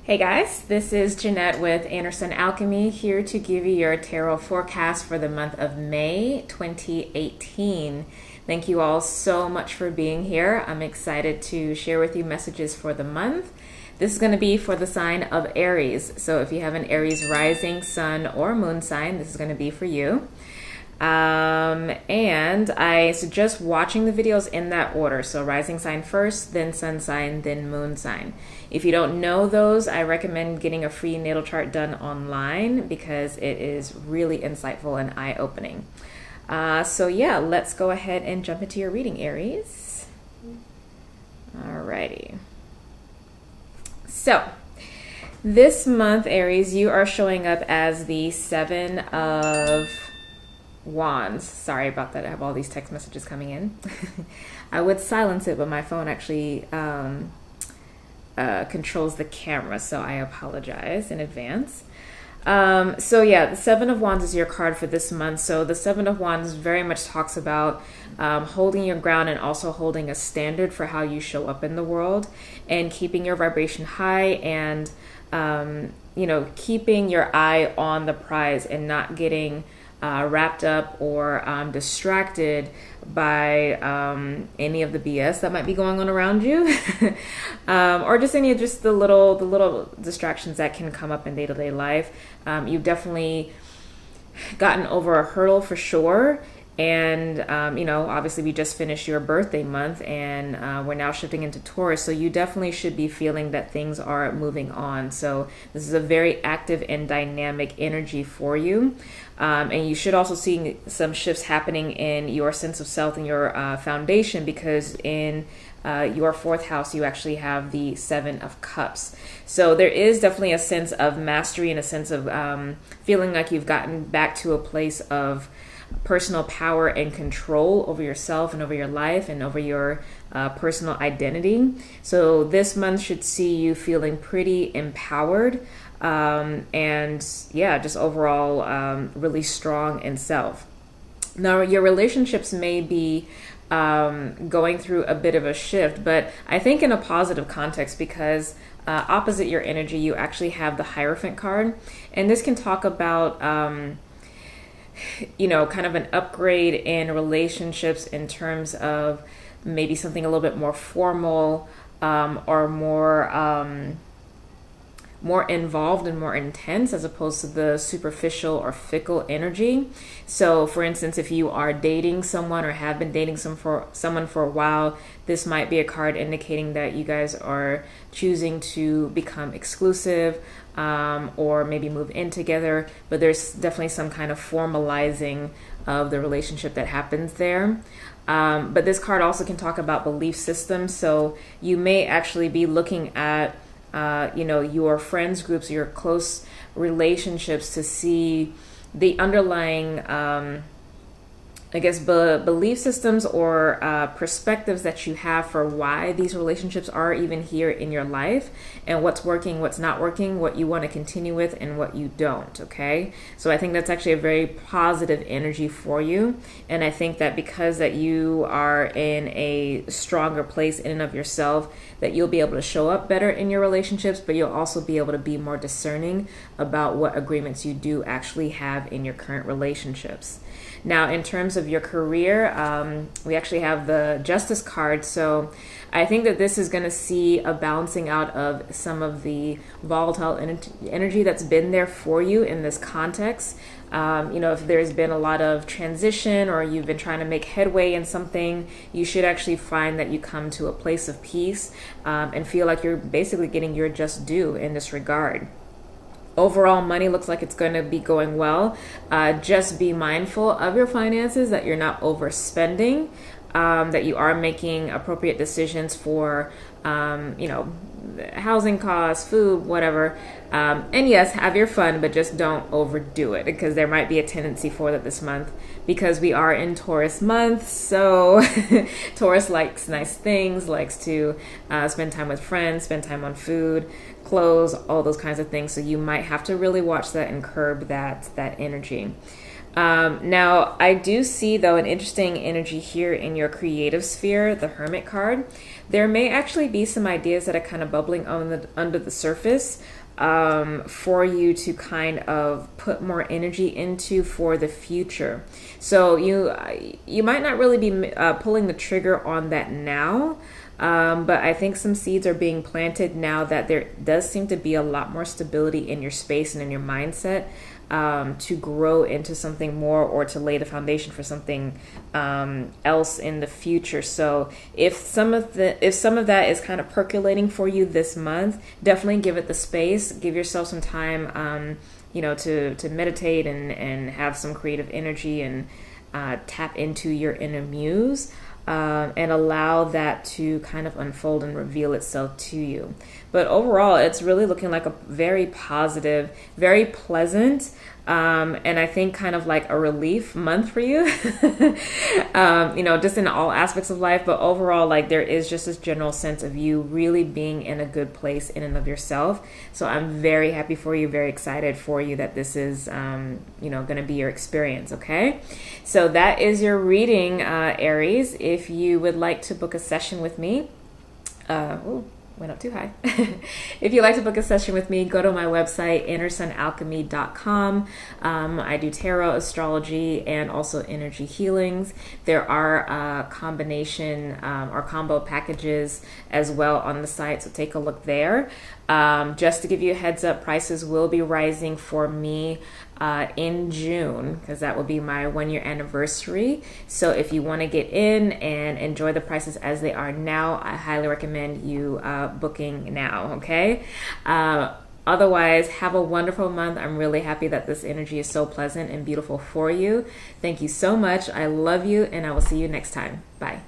Hey guys, this is Jeanette with Anderson Alchemy, here to give you your tarot forecast for the month of May 2018. Thank you all so much for being here. I'm excited to share with you messages for the month. This is going to be for the sign of Aries. So if you have an Aries rising, sun, or moon sign, this is going to be for you. And I suggest watching the videos in that order. So rising sign first, then sun sign, then moon sign. If you don't know those, I recommend getting a free natal chart done online because it is really insightful and eye-opening. So yeah, let's go ahead and jump into your reading, Aries. Alrighty. So this month, Aries, you are showing up as the Seven of Wands. Sorry about that. I have all these text messages coming in. I would silence it, but my phone actually controls the camera, so I apologize in advance. So yeah, the Seven of Wands is your card for this month. So the Seven of Wands very much talks about holding your ground and also holding a standard for how you show up in the world and keeping your vibration high and keeping your eye on the prize and not getting wrapped up or distracted by any of the BS that might be going on around you, or just any of the little distractions that can come up in day-to-day life. You've definitely gotten over a hurdle for sure. And, obviously we just finished your birthday month and we're now shifting into Taurus. So you definitely should be feeling that things are moving on. So this is a very active and dynamic energy for you. And you should also see some shifts happening in your sense of self and your foundation, because in your fourth house, you actually have the Seven of Cups. So there is definitely a sense of mastery and a sense of feeling like you've gotten back to a place of personal power and control over yourself and over your life and over your personal identity. So this month should see you feeling pretty empowered and yeah, just overall really strong in self. Now your relationships may be going through a bit of a shift, but I think in a positive context, because opposite your energy, you actually have the Hierophant card. And this can talk about kind of an upgrade in relationships in terms of maybe something a little bit more formal or more involved and more intense, as opposed to the superficial or fickle energy. So for instance, if you are dating someone or have been dating someone for a while, this might be a card indicating that you guys are choosing to become exclusive, or maybe move in together, but there's definitely some kind of formalizing of the relationship that happens there. But this card also can talk about belief systems. So you may actually be looking at your friends groups, your close relationships, to see the underlying belief systems or perspectives that you have for why these relationships are even here in your life, and what's working, what's not working, what you want to continue with, and what you don't, okay? So I think that's actually a very positive energy for you. And I think that because that you are in a stronger place in and of yourself, that you'll be able to show up better in your relationships, but you'll also be able to be more discerning about what agreements you do actually have in your current relationships. Now, in terms of your career, we actually have the Justice card. So I think that this is going to see a balancing out of some of the volatile energy that's been there for you in this context. If there's been a lot of transition or you've been trying to make headway in something, you should actually find that you come to a place of peace and feel like you're basically getting your just due in this regard. Overall, money looks like it's going to be going well. Just be mindful of your finances, that you're not overspending, that you are making appropriate decisions for, housing costs, food, whatever. And yes, have your fun, but just don't overdo it, because there might be a tendency for that this month, because we are in Taurus month. So Taurus likes nice things, likes to spend time with friends, spend time on food, clothes, all those kinds of things. So you might have to really watch that and curb that energy. Now, I do see, though, an interesting energy here in your creative sphere, the Hermit card. There may actually be some ideas that are kind of bubbling under the surface for you to kind of put more energy into for the future. So you might not really be pulling the trigger on that now, but I think some seeds are being planted now that there does seem to be a lot more stability in your space and in your mindset to grow into something more, or to lay the foundation for something else in the future. So if some of that is kind of percolating for you this month, definitely give it the space. Give yourself some time, to meditate and have some creative energy and tap into your inner muse. And allow that to kind of unfold and reveal itself to you. But overall, it's really looking like a very positive, very pleasant, and I think kind of like a relief month for you, just in all aspects of life. But overall, like, there is just this general sense of you really being in a good place in and of yourself. So I'm very happy for you, very excited for you that this is, going to be your experience. Okay. So that is your reading, Aries. If you would like to book a session with me, went up too high. If you'd like to book a session with me, go to my website, innersunalchemy.com. I do tarot, astrology, and also energy healings. There are combination or combo packages as well on the site, so take a look there. Just to give you a heads up, prices will be rising for me in June, because that will be my 1-year anniversary. So if you want to get in and enjoy the prices as they are now, I highly recommend you booking now. Okay. Otherwise, have a wonderful month. I'm really happy that this energy is so pleasant and beautiful for you. Thank you so much. I love you, and I will see you next time. Bye.